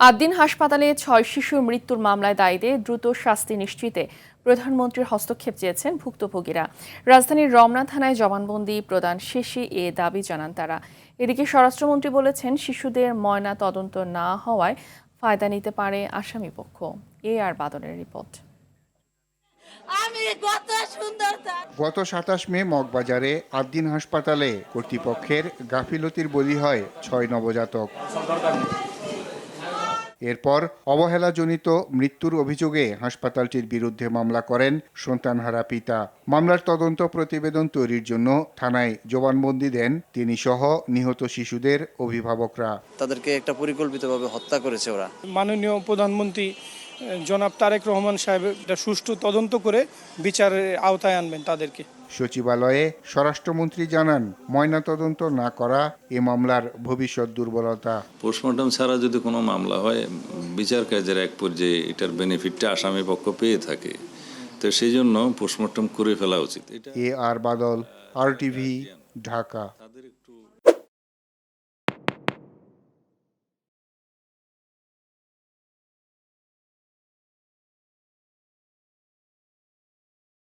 আদ্দিন হাসপাতালে ৬ শিশুর মৃত্যুর মামলায় দায়ীদের দ্রুত শাস্তি নিশ্চিতে প্রধানমন্ত্রীর হস্তক্ষেপ চেয়েছেন ভুক্তভোগীরা। রাজধানীর রমনা থানায় জবানবন্দি প্রদান শেষে এ দাবি জানান তারা। এদিকে স্বরাষ্ট্রমন্ত্রী বলেছেন, শিশুদের ময়না তদন্ত না হওয়ায় ফায়দা নিতে পারে আসামিপক্ষ। আর বাদলের রিপোর্ট। গত ২৭ মে মগবাজারে আদ্দিন হাসপাতালে কর্তৃপক্ষের গাফিলতির বলি হয় ৬ নবজাতক। এরপর অবহেলাজনিত মৃত্যুর অভিযোগে হাসপাতালটির বিরুদ্ধে মামলা করেন সন্তানহারা পিতা। মামলার তদন্ত প্রতিবেদন তৈরির জন্য থানায় জবানবন্দি দেন তিনি সহ নিহত শিশুদের অভিভাবকরা। তাদেরকে একটা পরিকল্পিতভাবে হত্যা করেছে ওরা। মাননীয় প্রধানমন্ত্রী জনাব তারেক রহমান সাহেব এটা সুষ্ঠু তদন্ত করে বিচারের আওতায় আনবেন তাদেরকে। সচিবালয়ে স্বরাষ্ট্রমন্ত্রী জানান, ময়নাতদন্ত না করা এ মামলার ভবিষ্যৎ দুর্বলতা। পোস্টমর্টম ছাড়া যদি কোনো মামলা হয়, বিচার কাজের এক পর্যায়ে এটার বেনিফিটটা আসামি পক্ষ পেয়ে থাকে, তো সেই জন্য পোস্টমর্টম করে ফেলা উচিত। আর বাদল, RTV, ঢাকা।